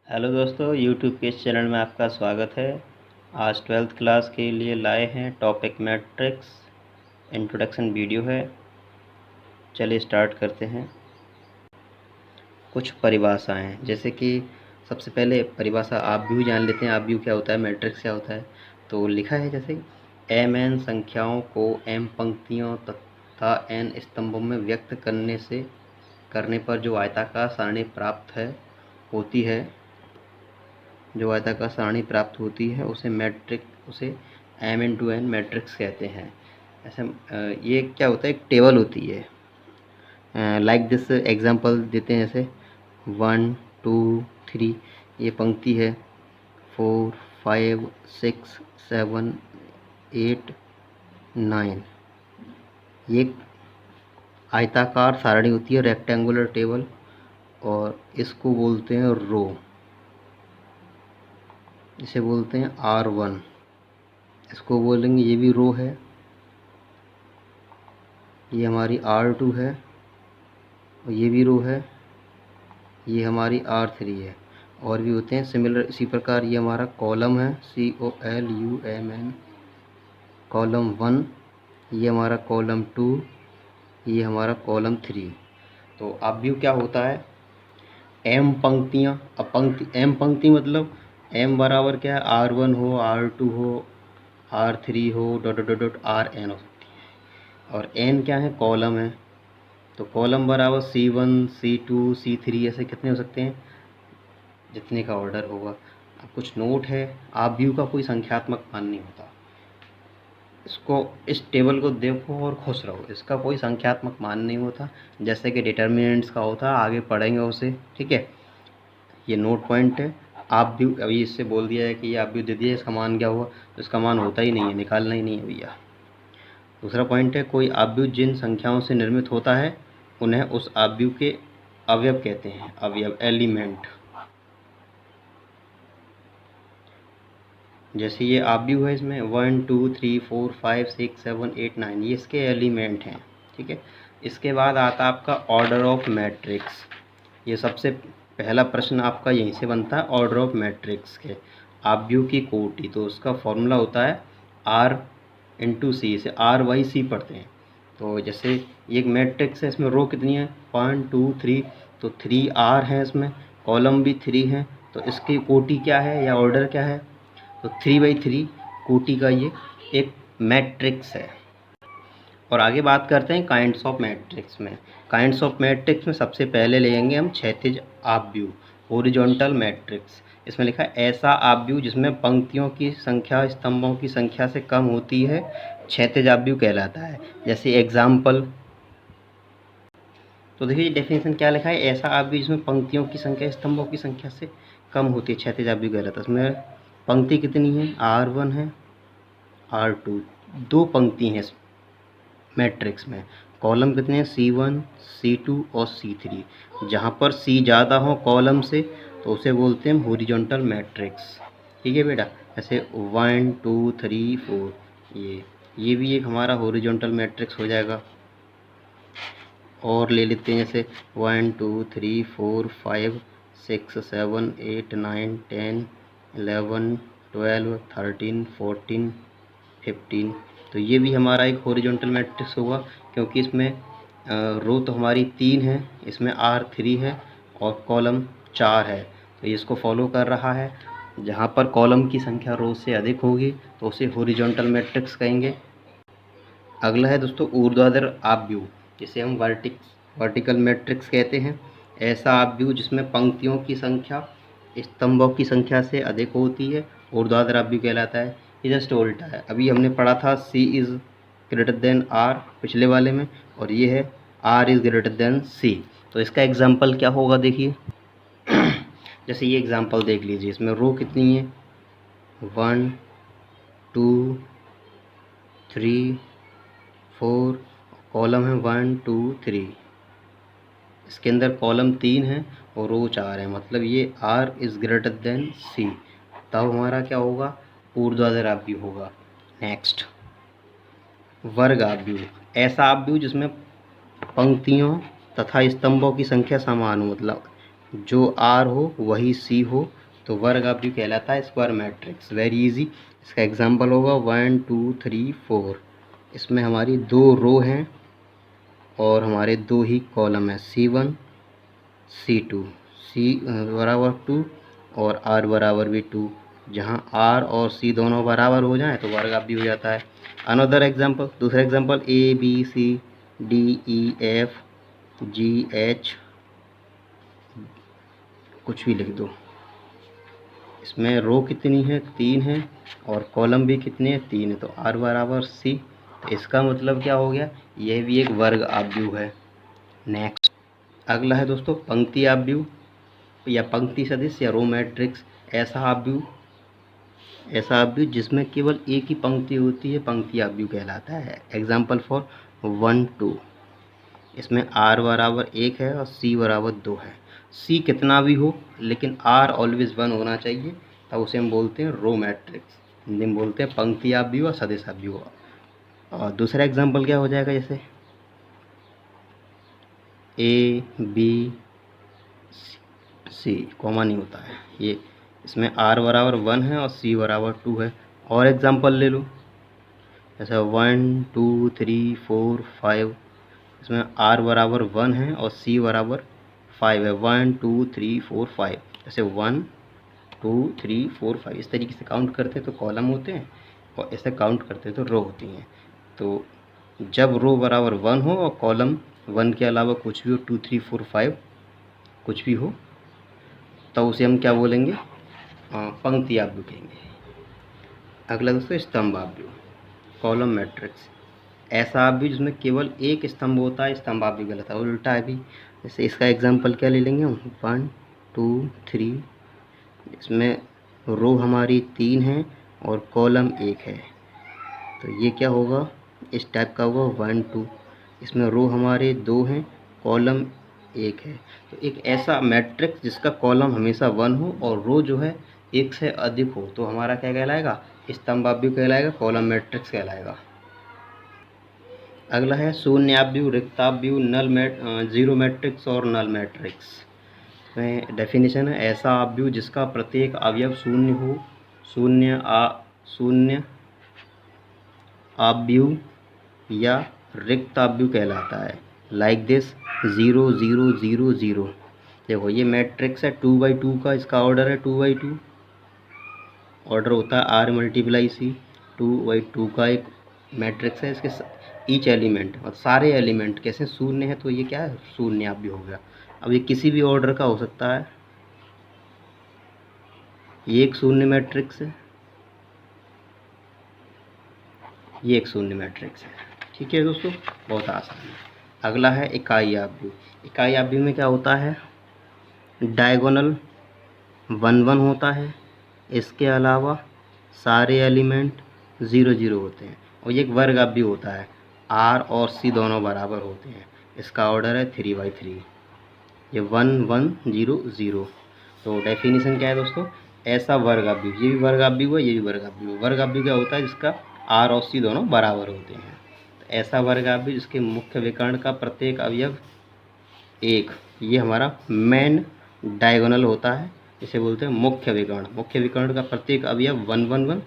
Hello दोस्तों, YouTube के इस चैनल में आपका स्वागत है। आज 12th क्लास के लिए लाए हैं टॉपिक मैट्रिक्स इंट्रोडक्शन वीडियो है। चलिए स्टार्ट करते हैं। कुछ परिभाषाएं, जैसे कि सबसे पहले परिभाषा आप व्यू जान लेते हैं। आप व्यू क्या होता है, मैट्रिक्स क्या होता है। तो लिखा है जैसे एम एन संख्याओं को एम पंक्तियों तथा एन स्तंभों में व्यक्त करने पर जो आयताकार सारणी प्राप्त होती है उसे एम इंटू एन मैट्रिक्स कहते हैं। ऐसे ये क्या होता है, एक टेबल होती है। लाइक दिस एग्जांपल देते हैं, जैसे 1 2 3 ये पंक्ति है, 4 5 6 7 8 9 ये आयताकार सारणी होती है, रेक्टेंगुलर टेबल, और इसको बोलते हैं रो। इसे बोलते हैं R1। इसको बोलेंगे, ये भी रो है। ये हमारी R2 है, और ये भी रो है। ये हमारी R3 है। और भी होते हैं सिमिलर इसी प्रकार। ये हमारा कॉलम है, COLUMN, कॉलम 1। ये हमारा कॉलम 2, ये हमारा कॉलम 3। तो अब व्यू क्या होता है, एम पंक्तियाँ। अब एम पंक्ति मतलब एम बराबर क्या है, R1 हो, R2 हो, R3 हो, डॉट डॉट डॉट RN हो सकती है। और एन क्या है, कॉलम है। तो कॉलम बराबर C1 C2 C3 ऐसे कितने हो सकते हैं, जितने का ऑर्डर होगा। अब कुछ नोट है, आप व्यू का कोई संख्यात्मक मान नहीं होता। इस टेबल को देखो और खुश रहो, इसका कोई संख्यात्मक मान नहीं होता, जैसे कि डिटर्मिनेंट्स का होता है। आगे पढ़ेंगे उसे, ठीक है। ये नोट पॉइंट है। आप व्यू अभी इससे बोल दिया है कि ये आप व्यू दे दिया, इसका मान क्या हुआ, तो इसका मान होता ही नहीं है, निकालना ही नहीं है भैया। दूसरा पॉइंट है, कोई आव्यूह जिन संख्याओं से निर्मित होता है उन्हें उस आव्यूह के अवयव कहते हैं। अवयव, एलिमेंट। जैसे ये आव्यूह है, इसमें 1 2 3 4 5 6 7 8 9 ये इसके एलिमेंट हैं, ठीक है। इसके बाद आता है आपका ऑर्डर ऑफ मैट्रिक्स। ये सबसे पहला प्रश्न आपका यहीं से बनता है, ऑर्डर ऑफ मैट्रिक्स के। आव्यूह की कोटि, तो उसका फॉर्मूला होता है R इंटू सी। इसे R/C पढ़ते हैं। तो जैसे ये एक मैट्रिक्स है, इसमें रो कितनी है, 1 2 3, तो 3R है इसमें, कॉलम भी 3 है। तो इसकी कोटि क्या है या ऑर्डर क्या है, तो 3/3 कोटि का ये एक मैट्रिक्स है। और आगे बात करते हैं काइंड्स ऑफ मैट्रिक्स में। काइंड्स ऑफ मैट्रिक्स में सबसे पहले लेंगे हम क्षैतिज आव्यूह, हॉरिजॉन्टल मैट्रिक्स। इसमें लिखा है ऐसा आव्यूह जिसमें पंक्तियों की संख्या स्तंभों की संख्या से कम होती है, क्षैतिज आव्यूह कहलाता है। जैसे एग्जाम्पल, तो देखिए डेफिनेशन क्या लिखा है, ऐसा आव्यूह जिसमें पंक्तियों की संख्या स्तंभों की संख्या से कम होती है, क्षैतिज आव्यूह कहलाता है। उसमें पंक्ति कितनी है, R1 है, R2, दो पंक्ति हैं इस मैट्रिक्स में। कॉलम कितने हैं, C1 C2 और C3। जहाँ पर C ज़्यादा हो कॉलम से तो उसे बोलते हैं हॉरिजॉन्टल मैट्रिक्स, ठीक है बेटा। जैसे 1 2 3 4 ये भी एक हमारा हॉरिजॉन्टल मैट्रिक्स हो जाएगा। और ले लेते हैं जैसे 1 2 3 4 5 6 7 8 9 10 11 12 13 14 15। तो ये भी हमारा एक हॉरिजॉन्टल मैट्रिक्स होगा, क्योंकि इसमें रो तो हमारी 3 है, इसमें R3 है और कॉलम 4 है। तो ये इसको फॉलो कर रहा है। जहाँ पर कॉलम की संख्या रो से अधिक होगी तो उसे हॉरिजॉन्टल मैट्रिक्स कहेंगे। अगला है दोस्तों ऊर्ध्वाधर आव्यूह, जिसे हम वर्टिकल मैट्रिक्स कहते हैं। ऐसा आव्यूह जिसमें पंक्तियों की संख्या स्तंभों की संख्या से अधिक होती है, ऊर्ध्वाधर आव्यूह कहलाता है। ये जस्ट उल्टा है, अभी हमने पढ़ा था C is greater than R पिछले वाले में, और ये है R is greater than C। तो इसका एग्जाम्पल क्या होगा, देखिए जैसे ये एग्जाम्पल देख लीजिए, इसमें रो कितनी है, 1 2 3 4, कॉलम है 1 2 3। इसके अंदर कॉलम 3 है और रो 4 है, मतलब ये R is greater than C। तब हमारा क्या होगा, ऊर्ध्वाधर आव्यूह होगा। नेक्स्ट, वर्ग आव्यूह। ऐसा आव्यूह जिसमें पंक्तियों तथा स्तंभों की संख्या समान हो, मतलब जो आर हो वही सी हो तो वर्ग अवयव कहलाता है स्क्वायर मैट्रिक्स। Very easy. इसका एग्जांपल होगा 1 2 3 4। इसमें हमारी 2 रो हैं और हमारे 2 ही कॉलम हैं, C1 C2, C बराबर 2 और R बराबर भी 2। जहाँ R और C दोनों बराबर हो जाएं तो वर्ग अवयव हो जाता है। अनदर एग्जांपल, दूसरा एग्जांपल ABCDEFGH, कुछ भी लिख दो। इसमें रो कितनी है, 3 है और कॉलम भी कितने हैं, 3 है। तो R बराबर C। तो इसका मतलब क्या हो गया, यह भी एक वर्ग अवयव है। नेक्स्ट अगला है दोस्तों पंक्ति अवयव या पंक्ति सदिश या रो मैट्रिक्स। ऐसा अवयव जिसमें केवल एक ही पंक्ति होती है पंक्ति अवयव कहलाता है। Example for 1 2। इसमें R बराबर 1 है और C बराबर 2 है। C कितना भी हो लेकिन R ऑलवेज 1 होना चाहिए, तब उसे हम बोलते हैं रो मैट्रिक्स। हिंदी में बोलते हैं पंक्ति अवयव और सदिश अवयव। और दूसरा एग्जाम्पल क्या हो जाएगा, जैसे A B C कॉमा नहीं होता है ये, इसमें R बराबर 1 है और C बराबर 2 है। और एग्जाम्पल ले लो, जैसे 1 2 3 4 5। इसमें R बराबर 1 है और C बराबर 5 है। 1 2 3 4 5, जैसे 1 2 3 4 5 इस तरीके से काउंट करते हैं तो कॉलम होते हैं और ऐसे काउंट करते हैं तो रो होती हैं। तो जब रो बराबर 1 हो और कॉलम 1 के अलावा कुछ भी हो, 2 3 4 5 कुछ भी हो, तो उसे हम क्या बोलेंगे, पंक्ति अवयव कहेंगे। अगला दोस्तों स्तंभ अवयव, कॉलम मैट्रिक्स। ऐसा अवयव जिसमें केवल एक स्तंभ होता है स्तंभ अवयव कहलाता है। उल्टा है भी, जैसे इसका एग्जांपल क्या ले लेंगे हम, 1 2 3। इसमें रो हमारी 3 है और कॉलम 1 है, तो ये क्या होगा, इस टाइप का होगा 1 2। इसमें रो हमारे 2 हैं, कॉलम 1 है। तो एक ऐसा मैट्रिक्स जिसका कॉलम हमेशा 1 हो और रो जो है 1 से अधिक हो तो हमारा क्या कहलाएगा, स्तंभ अवयव कहलाएगा, कॉलम मैट्रिक्स कहलाएगा। अगला है शून्य अवयव, रिक्त अवयव, जीरो मैट्रिक्स और नल मैट्रिक्स। में डेफिनेशन है, ऐसा अवयव जिसका प्रत्येक अवयव शून्य हो, शून्य अवयव या रिक्त अवयव कहलाता है। Like this 0 0 0 0। देखो ये मैट्रिक्स है 2/2 का, इसका ऑर्डर है 2/2। ऑर्डर होता है R मल्टीप्लाई C। 2/2 का एक मैट्रिक्स है, इसके ईच एलिमेंट और सारे एलिमेंट कैसे शून्य है, तो ये क्या है, शून्य अवयव हो गया। अब ये किसी भी ऑर्डर का हो सकता है, ये एक शून्य मैट्रिक्स है, ये एक शून्य मैट्रिक्स है। ठीक है दोस्तों, बहुत आसान है। अगला है इकाई अवयव। इकाई अवयव में क्या होता है, डायगोनल 1 1 होता है, इसके अलावा सारे एलिमेंट 0 0 होते हैं और ये एक वर्ग अवयव होता है। R और C दोनों बराबर होते हैं, इसका ऑर्डर है 3/3। ये 1 1 0 0। तो डेफिनेशन क्या है दोस्तों, ऐसा वर्ग अवयव, ये भी वर्ग अवयव है, ये भी वर्ग अवयव है। वर्ग अवयव क्या होता है, जिसका R और C दोनों बराबर होते हैं। तो ऐसा वर्ग अवयव जिसके मुख्य विकर्ण का प्रत्येक अवयव 1, ये हमारा मेन डायगोनल होता है, इसे बोलते हैं मुख्य विकर्ण। मुख्य विकर्ण का प्रत्येक अवयव 1 1 1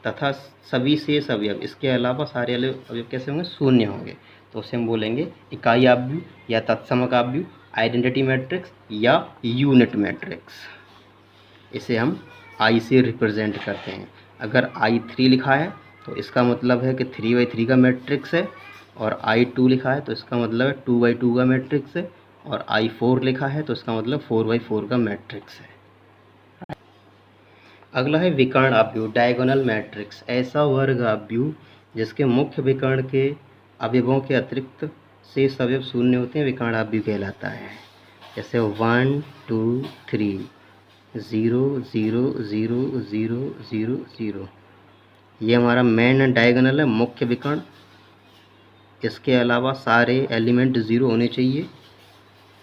तथा सभी शेष अवयव इसके अलावा सारे अवयव कैसे होंगे, शून्य होंगे। तो उसे हम बोलेंगे इकाई अवयव या तत्समक अवयव, आइडेंटिटी मैट्रिक्स या यूनिट मैट्रिक्स। इसे हम I से रिप्रेजेंट करते हैं। अगर I3 लिखा है तो इसका मतलब है कि 3/3 का मैट्रिक्स है, और I2 लिखा है तो इसका मतलब है 2/2 का मैट्रिक्स है, और I4 लिखा है तो इसका मतलब 4/4 का मैट्रिक्स है। अगला है विकर्ण अवयव, डायगोनल मैट्रिक्स। ऐसा वर्ग अवयव जिसके मुख्य विकर्ण के अवयवों के अतिरिक्त शेष अवयव शून्य होते हैं विकर्ण अवयव कहलाता है। जैसे 1 2 3 0 0 0 0 0 0। ये हमारा मेन डायगोनल है, मुख्य विकर्ण। इसके अलावा सारे एलिमेंट 0 होने चाहिए,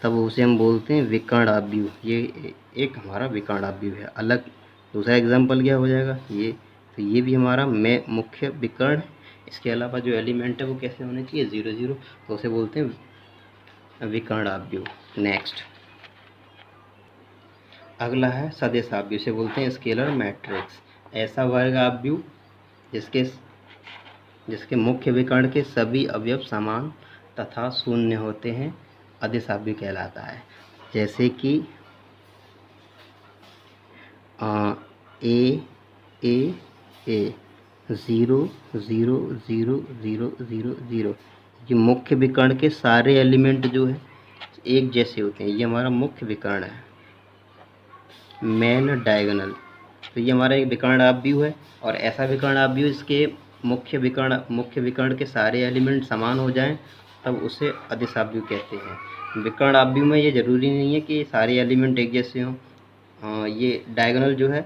तब उसे हम बोलते हैं विकर्ण अवयव। ये एक हमारा विकर्ण अवयव है। अलग दूसरा एग्जांपल क्या हो जाएगा, ये तो ये भी हमारा मुख्य विकर्ण। इसके अलावा जो एलिमेंट है वो कैसे होने चाहिए, 0 0, तो उसे बोलते हैं विकर्ण अवयव। नेक्स्ट अगला है सदिशाव्यू, इसे बोलते हैं स्केलर मैट्रिक्स। ऐसा वर्ग आव्यूह जिसके मुख्य विकर्ण के सभी अवयव समान तथा शून्य होते हैं अदिशाव्यू कहलाता है। जैसे कि ए ए ए 0 0 0 0 0 0, ये मुख्य विकर्ण के सारे एलिमेंट जो है एक जैसे होते हैं। ये हमारा मुख्य विकर्ण है, मेन डायगोनल। तो ये हमारा एक विकर्ण आव्यूह है, और ऐसा विकर्ण आव्यूह इसके मुख्य विकर्ण के सारे एलिमेंट समान हो जाएं तब उसे अदिशाव्यूह कहते हैं। विकर्ण आव्यूह में ये जरूरी नहीं है कि सारे एलिमेंट एक जैसे हों। ये डायगोनल जो है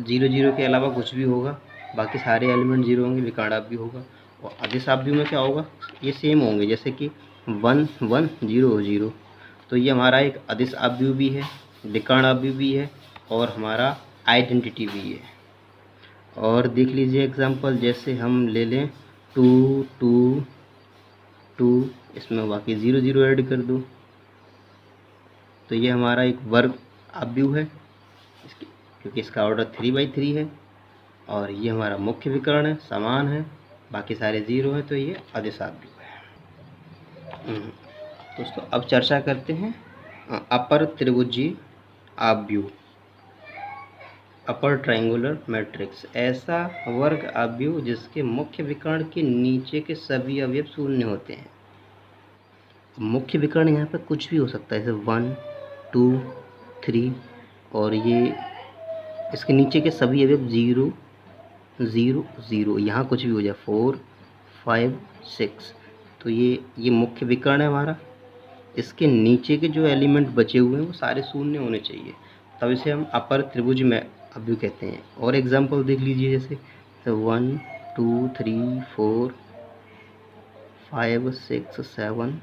0 0 के अलावा कुछ भी होगा, बाकी सारे एलिमेंट 0 होंगे, विकर्ण आव्यूह होगा। और अदिशाव्यूह में क्या होगा, ये सेम होंगे, जैसे कि 1 1 0 0। तो ये हमारा एक अदिशाव्यूह भी है, विकर्ण आव्यूह भी है, और हमारा आइडेंटिटी भी है। और देख लीजिए एग्जांपल, जैसे हम ले लें 2 2 2, इसमें बाकी 0 0 ऐड कर दो, तो ये हमारा एक वर्ग आव्यूह है क्योंकि इसका ऑर्डर 3/3 है, और ये हमारा मुख्य विकर्ण है, समान है, बाकी सारे 0 हैं, तो ये अदिशाव्यूह है। दोस्तों अब चर्चा करते हैं अपर त्रिभुजीय आव्यूह, अपर ट्रायंगुलर मैट्रिक्स। ऐसा वर्ग आव्यूह जिसके मुख्य विकर्ण के नीचे के सभी अवयव शून्य होते हैं। मुख्य विकर्ण यहाँ पर कुछ भी हो सकता है, जैसे 1 2 3, और ये इसके नीचे के सभी अवयव 0 0 0, यहाँ कुछ भी हो जाए 4 5 6। तो ये मुख्य विकर्ण है हमारा, इसके नीचे के जो एलिमेंट बचे हुए हैं वो सारे शून्य होने चाहिए, तब इसे हम अपर त्रिभुज में आव्यूह कहते हैं। और एग्जांपल देख लीजिए, जैसे 1 2 3 4 5 6 7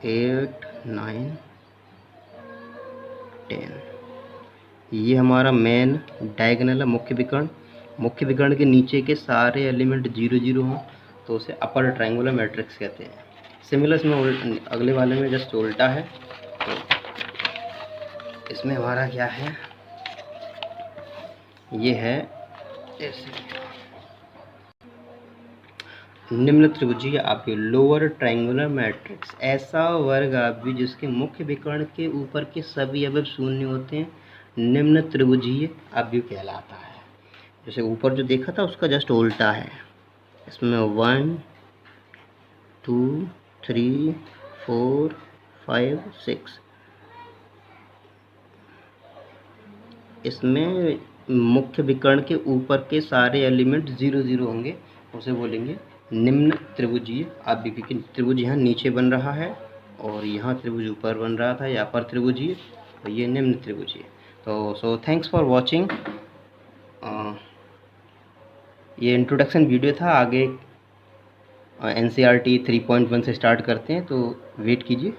8 9 10, ये हमारा मेन डायगोनल है, मुख्य विकर्ण के नीचे के सारे एलिमेंट 0 0 हों तो उसे अपर ट्रायंगुलर मैट्रिक्स कहते हैं। सिमिलर में अगले वाले में जस्ट उल्टा है, तो इसमें हमारा क्या है, ये है ऐसे निम्न त्रिभुजीय आव्यूह, लोअर ट्रायंगुलर मैट्रिक्स। ऐसा वर्ग आव्यूह जिसके मुख्य विकर्ण के ऊपर के सभी अवयव शून्य होते हैं निम्न त्रिभुजीय आव्यूह कहलाता है। जैसे ऊपर जो देखा था उसका जस्ट उल्टा है। इसमें 1 2 3 4 5 6, इसमें मुख्य विकर्ण के ऊपर के सारे एलिमेंट 0 0 होंगे, उसे बोलेंगे निम्न त्रिभुजीय आव्यूह, क्योंकि त्रिभुज यहाँ नीचे बन रहा है और यहाँ त्रिभुज ऊपर बन रहा था, या अपर त्रिभुजीय, तो ये निम्न त्रिभुजीय। तो सो थैंक्स फॉर वॉचिंग। ये इंट्रोडक्शन वीडियो था, आगे NCERT 3.1 से स्टार्ट करते हैं, तो वेट कीजिए।